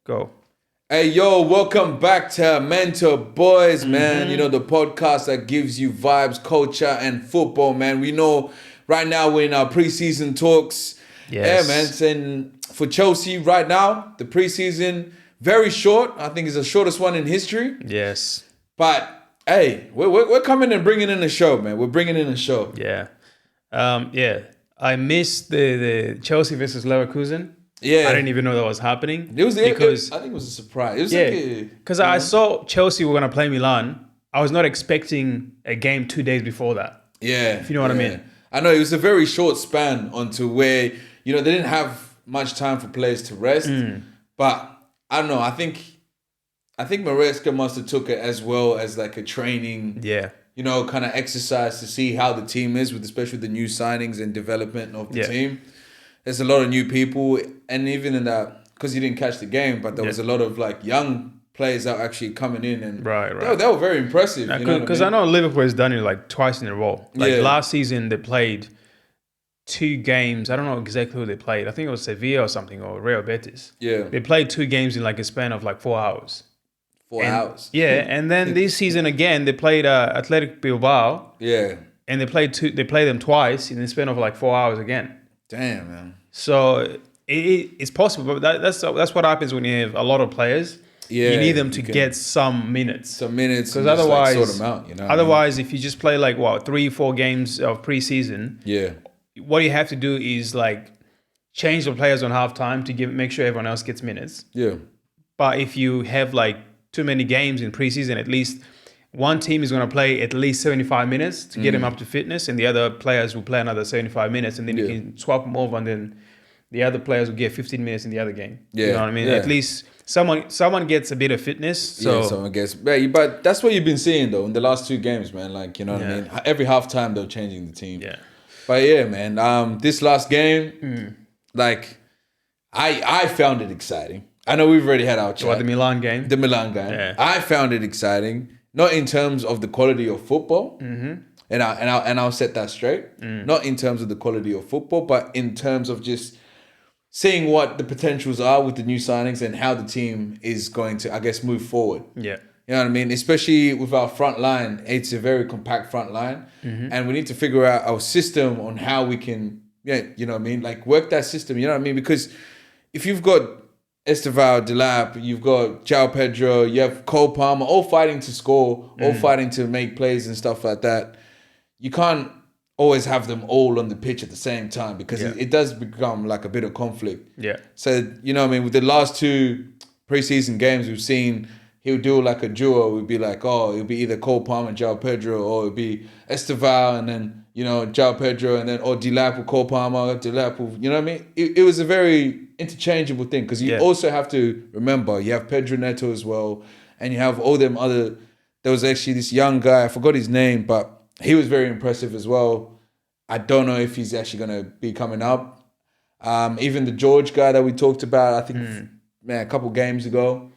Go. Hey, yo, welcome back to Mentor Boys, man. You know, the podcast that gives you vibes, culture, and football, man. We know right now we're in our preseason talks. Yes. Yeah, man. And for Chelsea right now, the preseason, very short. I think it's the shortest one in history. Yes. But, hey, we're coming and bringing in a show, man. We're bringing in a show. Yeah. I missed the Chelsea versus Leverkusen. Yeah. I didn't even know that was happening. I think it was a surprise. It was because I saw Chelsea were going to play Milan. I was not expecting a game 2 days before that. Yeah. If you know what I mean. I know it was a very short span onto where, they didn't have much time for players to rest. But I don't know. I think Maresca must have took it as well as like a training, kind of exercise to see how the team is, especially the new signings and development of the team. There's a lot of new people, and even in that, because you didn't catch the game, but there was a lot of like young players that were actually coming in, and right. They were very impressive. Because I know Liverpool has done it like twice in a row. Like last season, they played 2 games. I don't know exactly who they played. I think it was Sevilla or something, or Real Betis. Yeah, they played 2 games in like a span of like 4 hours. 4 hours. Yeah, and then this season again, they played Athletic Bilbao. Yeah, and they played them twice in the span of like 4 hours again. Damn, man. So it's possible, but that's what happens when you have a lot of players. Yeah, you need them to get some minutes. Because otherwise, sort them out. Otherwise, if you just play like 3-4 games of preseason, what you have to do is like change the players on halftime to make sure everyone else gets minutes. Yeah. But if you have like too many games in preseason, at least one team is going to play at least 75 minutes to get them up to fitness, and the other players will play another 75 minutes, and then you can swap them over, and then the other players will get 15 minutes in the other game. Yeah. You know what I mean? Yeah. At least someone gets a bit of fitness. So. Yeah, someone gets... But that's what you've been seeing, though, in the last 2 games, man. Like, you know what I mean? Every halftime, they're changing the team. Yeah. But yeah, man, this last game, like, I found it exciting. I know we've already had our chat. What, the Milan game? The Milan game. Yeah. I found it exciting. Not in terms of the quality of football, and I'll set that straight. Not in terms of the quality of football, but in terms of just seeing what the potentials are with the new signings and how the team is going to, I guess, move forward. Yeah, you know what I mean. Especially with our front line, it's a very compact front line, and we need to figure out our system on how we can, you know what I mean, like work that system. You know what I mean? Because if you've got Esteval, Delap, you've got Joao Pedro, you have Cole Palmer, all fighting to score, all fighting to make plays and stuff like that. You can't always have them all on the pitch at the same time because it does become like a bit of conflict. Yeah. So, you know what I mean, with the last 2 preseason games we've seen, he'll do like a duo. It would be like, it'll be either Cole Palmer and Joao Pedro, or it'll be Esteval and then, Joao Pedro, and then, or Delap with Cole Palmer, Delap with, you know what I mean? It was a very interchangeable thing because you also have to remember, you have Pedro Neto as well, and you have all them other, there was actually this young guy, I forgot his name, but he was very impressive as well. I don't know if he's actually going to be coming up. Even the George guy that we talked about, I think, a couple games ago,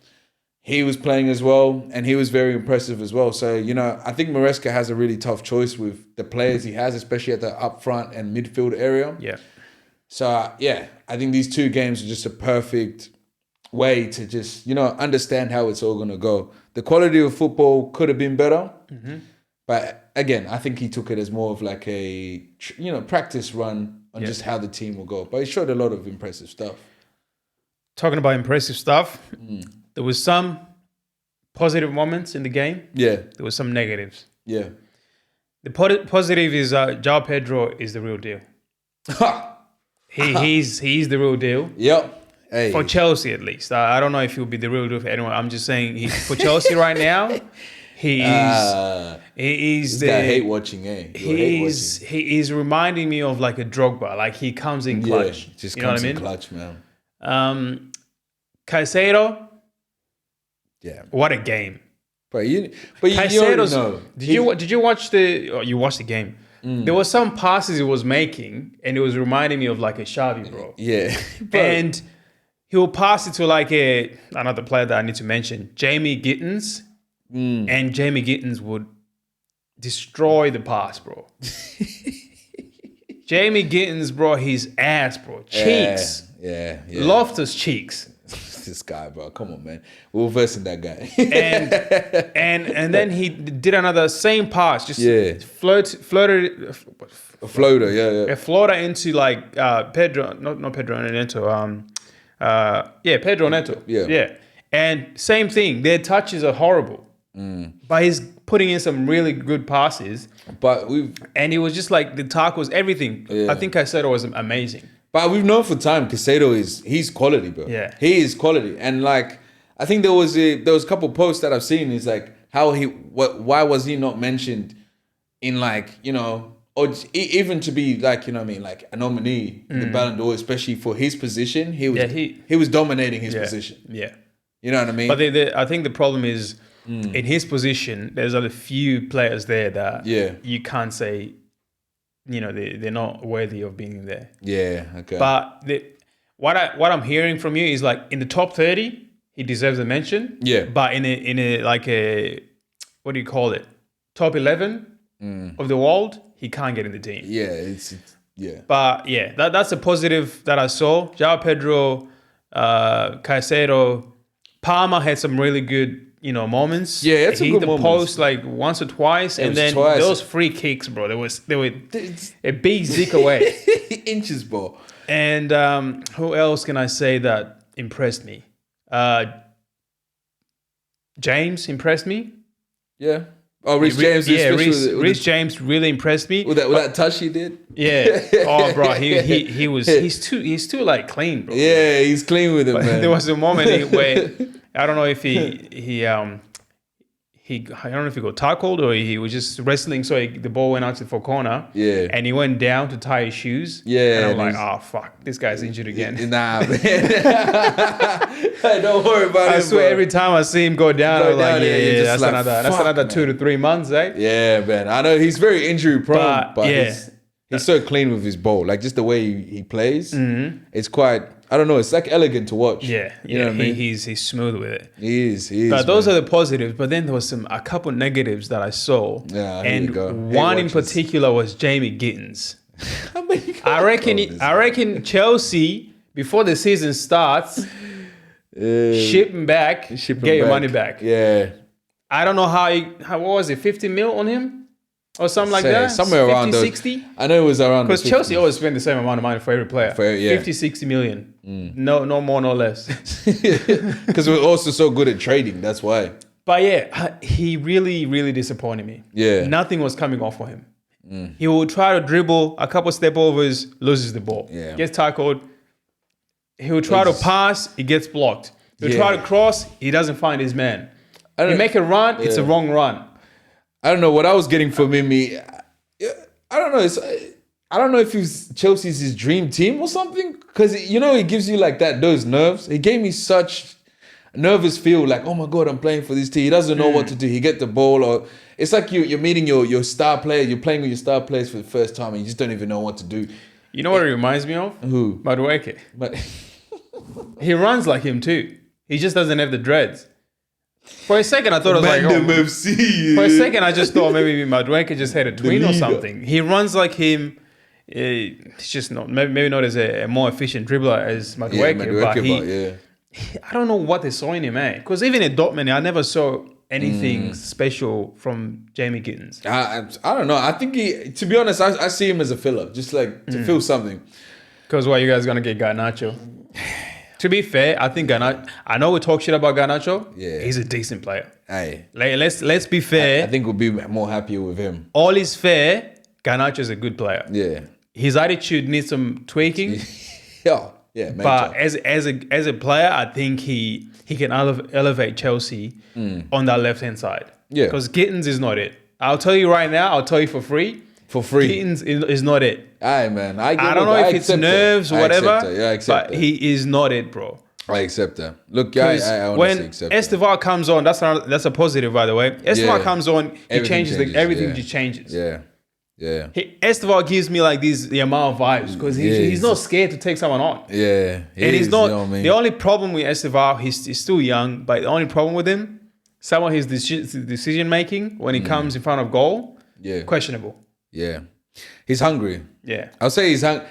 he was playing as well, and he was very impressive as well. So, I think Maresca has a really tough choice with the players he has, especially at the up front and midfield area. Yeah. So, I think these 2 games are just a perfect way to just, understand how it's all going to go. The quality of football could have been better. But again, I think he took it as more of like a, practice run on just how the team will go. But he showed a lot of impressive stuff. Talking about impressive stuff, there was some positive moments in the game. Yeah. There was some negatives. Yeah. The positive is Joao Pedro is the real deal. He's the real deal. Yep. Hey. For Chelsea, at least. I don't know if he'll be the real deal for anyone. I'm just saying for Chelsea right now, he is the... I hate watching, He is reminding me of like a Drogba. Like he comes in clutch. Just comes in clutch, man. Caicedo. Yeah. What a game. But you already know. Did you watch you watched the game? There was some passes he was making, and it was reminding me of like a Xavi, bro. Yeah. And he'll pass it to like another player that I need to mention, Jamie Gittins, and Jamie Gittins would destroy the pass, bro. Jamie Gittins, bro, his ass, bro, cheeks. Yeah. Loftus cheeks. this guy, bro. Come on, man. We're versing that guy. and then he did another same pass, just floated a floater, yeah. A floater into like Pedro, not Pedro Neto. Pedro Neto. Yeah. And same thing. Their touches are horrible. But he's putting in some really good passes. And it was just like the tackles, everything. Yeah. I think Caicedo was amazing. But we've known for time Caicedo he's quality, bro. Yeah. He is quality. And like I think there was a couple posts that I've seen is like why was he not mentioned in like, you know, or even to be like, you know what I mean, like a nominee in the Ballon d'Or, especially for his position. He was dominating his position. Yeah. You know what I mean? But I think the problem is in his position, there's a few players there that you can't say, you know, they're not worthy of being there. Yeah, okay. But what I'm hearing from you is like in the top 30, he deserves a mention. Yeah. But in a like a, what do you call it? Top 11 of the world, he can't get in the team. Yeah, But yeah, that's a positive that I saw. Joao Pedro, Caicedo, Palmer had some really good, you know, moments. Yeah, it's he a hit good the moments. post like once or twice, and then those free kicks, bro. They were a big zick away, inches, bro. And who else can I say that impressed me? James impressed me. Yeah. Oh, Rhys James. Yeah, Rhys James really impressed me. With that touch he did. Yeah. Oh, bro, he's too like clean, bro. Yeah, he's clean with it, man. There was a moment where I don't know if he I don't know if he got tackled or he was just wrestling, so the ball went out for corner. Yeah. And he went down to tie his shoes. Yeah. And I'm like, oh fuck, this guy's injured again. Nah, man. Don't worry about it. I swear, every time I see him go down, I'm like, that's like, another man. 2 to 3 months, eh? Yeah, man. I know he's very injury prone, but yeah. he's so clean with his ball. Like just the way he plays, it's quite. I don't know. It's like elegant to watch. Yeah, you know what I mean? He's smooth with it. He is. But those are the positives. But then there was a couple negatives that I saw. Yeah, and one in particular was Jamie Gittins. I reckon Chelsea before the season starts, ship him back, get your money back. Yeah. I don't know how what was it, 50 mil on him? Or something like that? Somewhere 50, around 60? I know it was around. Because Chelsea always spend the same amount of money for every player. 50, 60 million. No more, no less. Because we're also so good at trading. That's why. But yeah, he really, really disappointed me. Yeah. Nothing was coming off for him. He will try to dribble, a couple step overs, loses the ball. Yeah. Gets tackled. He will try to pass, he gets blocked. He'll try to cross, he doesn't find his man. He make a run, it's a wrong run. I don't know what I was getting from him. I don't know. I don't know if Chelsea's his dream team or something. Because, you know, he gives you like those nerves. He gave me such a nervous feel like, oh my God, I'm playing for this team. He doesn't know what to do. He get the ball, or it's like you're meeting your star player. You're playing with your star players for the first time and you just don't even know what to do. You know what it reminds me of? Who? Madueke. But he runs like him too. He just doesn't have the dreads. For a second, I thought it was like, for a second, I just thought maybe Madueke just had a twin or something. He runs like him. It's just not, maybe not as a more efficient dribbler as Madueke, but I don't know what they saw in him, man. Because even at Dortmund, I never saw anything special from Jamie Gittins. I don't know. I think to be honest, I see him as a filler, just like to fill something. Because what, you guys gonna get Garnacho? To be fair, I think Garnacho, I know we talk shit about Garnacho. Yeah. He's a decent player. Hey. Let's be fair. I think we'll be more happier with him. All is fair. Garnacho's a good player. Yeah. His attitude needs some tweaking. Yeah. But as a player, I think he can elevate Chelsea on that left-hand side. Yeah. Because Gittins is not it. I'll tell you right now, I'll tell you for free. Gittins is not it. Aye, man. I don't know if it's nerves or whatever, I accept but he is not it, bro. I accept that. Look, I honestly accept that. When Estevar comes on, that's a positive, by the way. Estevar comes on, everything just changes. Yeah. Estevar gives me like these Yamal vibes because he's not scared to take someone on. Yeah. He's not. You know what I mean? The only problem with Estevar, he's still young, but the only problem with him, some of his decision making when he comes in front of goal, questionable. Yeah. He's hungry. Yeah. I'll say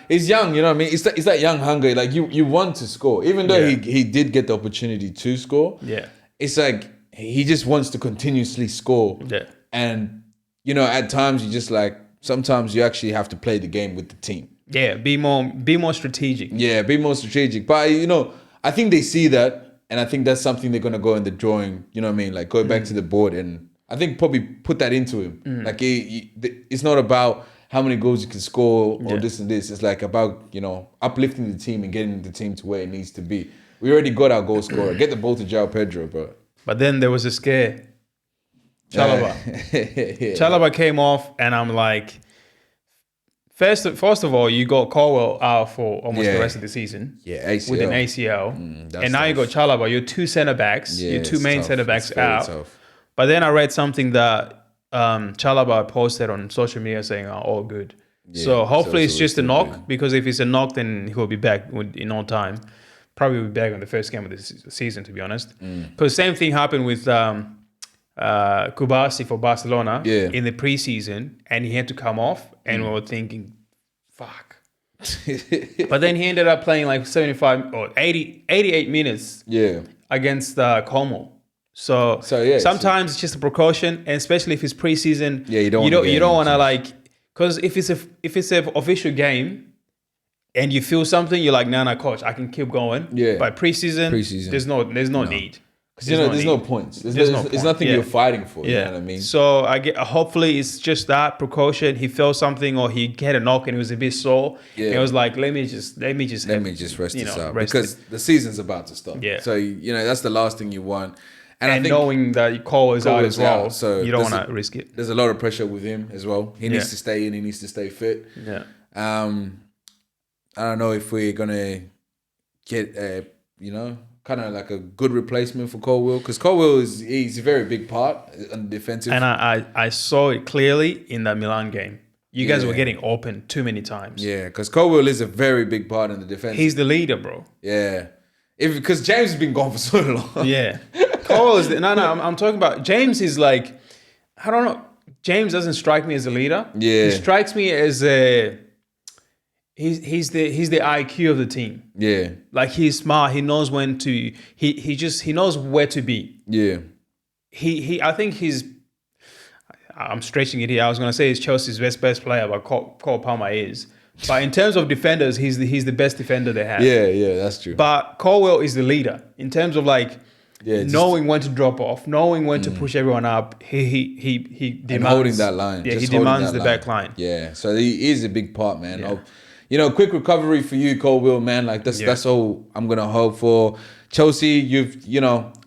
he's young, you know what I mean? It's that young hunger. Like you want to score. Even though he did get the opportunity to score. Yeah. It's like he just wants to continuously score. Yeah. And, you know, at times you just like, sometimes you actually have to play the game with the team. Yeah, be more strategic. Yeah, be more strategic. But, you know, I think they see that. And I think that's something they're going to go in the drawing, you know what I mean? Like go back to the board and I think probably put that into him. Like it's not about how many goals you can score or this and this. It's like about, you know, uplifting the team and getting the team to where it needs to be. We already got our goal scorer. Get the ball to Joao Pedro, bro. But then there was a scare. Chalaba. Chalaba came off and I'm like, first of all, you got Colwell out for almost the rest of the season. Yeah, ACL. With an ACL. And now you got Chalaba, your two centre-backs, your two main centre-backs out. Tough. But then I read something that Chalaba posted on social media saying, all good. Yeah, so hopefully it's just a knock, good. Because if it's a knock, then he'll be back in no time. Probably will be back on the first game of the season, to be honest. Because same thing happened with Coubis for Barcelona in the preseason, and he had to come off, and we were thinking, fuck. But then he ended up playing like 75 or 88 minutes against Como. So sometimes it's just a precaution, and especially if it's preseason, you don't want to like, because if it's an official game and you feel something, you're like, nah, coach, I can keep going. Yeah. But preseason, there's no need. Because there's no points. There's nothing you're fighting for. You know what I mean? So hopefully it's just that precaution. He felt something, or he had a knock and he was a bit sore. Yeah. And it was like, let me just rest this out, because the season's about to start. Yeah. So that's the last thing you want. And I think knowing that Cole is out as well, so you don't want to risk it. There's a lot of pressure with him as well. He needs to stay in. He needs to stay fit. Yeah. I don't know if we're gonna get kind of like a good replacement for Colwell, because Colwell he's a very big part on the defensive. And I saw it clearly in that Milan game. You guys were getting open too many times. Yeah, because Colwell is a very big part in the defense. He's the leader, bro. Yeah, because James has been gone for so long. Yeah, Colwell is I'm talking about James. Is like, I don't know. James doesn't strike me as a leader. Yeah, he strikes me as a. He's the IQ of the team. Yeah. Like he's smart. He knows when to he knows where to be. Yeah. I think I'm stretching it here. I was gonna say he's Chelsea's best player, but Cole Palmer is. But in terms of defenders, he's the best defender they have. Yeah, that's true. But Colwell is the leader in terms of like knowing when to drop off, knowing when to push everyone up. He demands and holding that line. Yeah, he demands the back line. Yeah. So he is a big part, man. Yeah. Quick recovery for you, Colwell, man. Like that's all I'm gonna hope for. Chelsea,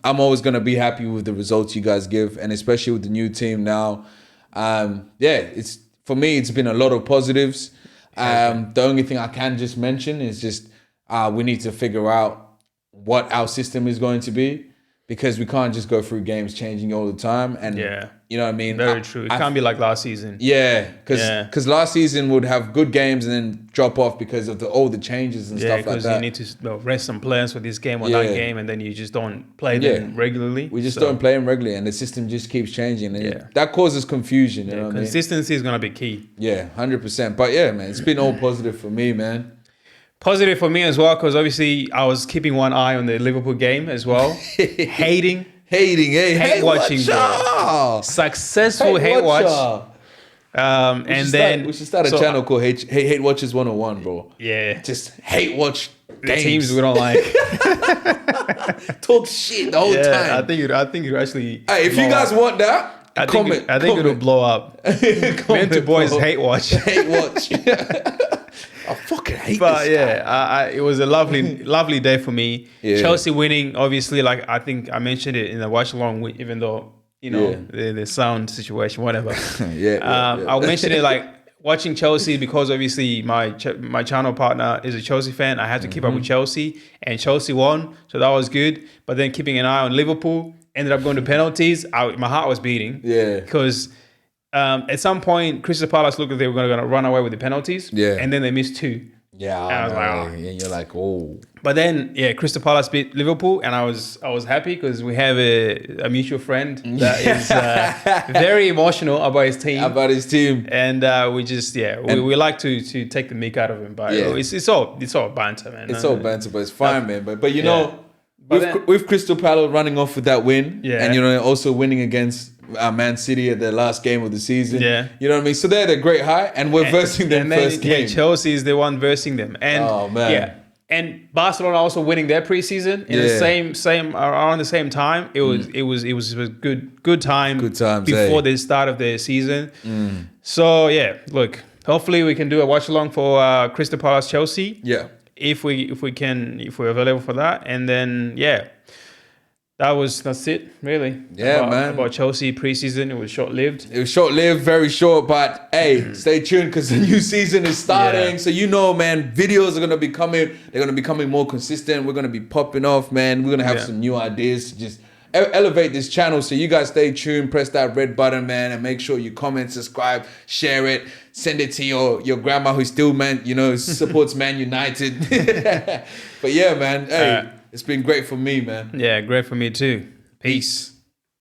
I'm always gonna be happy with the results you guys give, and especially with the new team now. It's for me, it's been a lot of positives. The only thing I can just mention is just we need to figure out what our system is going to be, because we can't just go through games changing all the time. And you know what I mean? Very true. It can't be like last season. Yeah, because last season would have good games and then drop off because of all the changes and stuff like that. Yeah, because you need to rest some players for this game or that game, and then you just don't play them regularly. We just don't play them regularly, and the system just keeps changing. And that causes confusion. You know what I mean? Consistency is going to be key. Yeah, 100%. But yeah, man, it's been all positive for me, man. Positive for me as well, because obviously I was keeping one eye on the Liverpool game as well. Hate watching, bro. Successful hate watch. We should start a channel called Hate Watches 101, bro. Yeah. Just hate watch games. Teams we don't like. Talk shit the whole time. I think it actually. Hey, if you guys want that, I think it'll blow up. Men to boys hate watch. Hate watch. I fucking hate this. But it was a lovely day for me. Yeah. Chelsea winning, obviously, like I think I mentioned it in the watch along, even though the sound situation, whatever. I'll mention it like watching Chelsea, because obviously my channel partner is a Chelsea fan. I had to keep up with Chelsea, and Chelsea won, so that was good. But then keeping an eye on Liverpool, ended up going to penalties. My heart was beating. Yeah, because. At some point, Crystal Palace looked like they were going to run away with the penalties, and then they missed two. Yeah, And I was like, oh. and you're like, oh. But then, yeah, Crystal Palace beat Liverpool, and I was happy because we have a mutual friend that is very emotional about his team. And we just we like to take the mick out of him, but it's all banter, man. It's all banter, but it's fine, man. But you know, with Crystal Palace running off with that win, and you know also winning against Man City at the last game of the season, you know what I mean. So they're at a great high, and we're versing them first game. Chelsea is the one versing them, and and Barcelona also winning their preseason in the same around the same time. It was a good time. Good times before the start of the season. So look, hopefully we can do a watch along for Crystal Palace Chelsea. Yeah, if we're available for that, and then that's it really. About Chelsea preseason. It was short-lived. Very short, but hey, stay tuned because the new season is starting. So you know, man, videos are gonna be coming. They're gonna be coming more consistent. We're gonna be popping off, man. We're gonna have some new ideas to just elevate this channel. So you guys stay tuned, press that red button, man, and make sure you comment, subscribe, share it, send it to your grandma who still supports Man United. But yeah, man, hey, it's been great for me, man. Yeah, great for me too. Peace.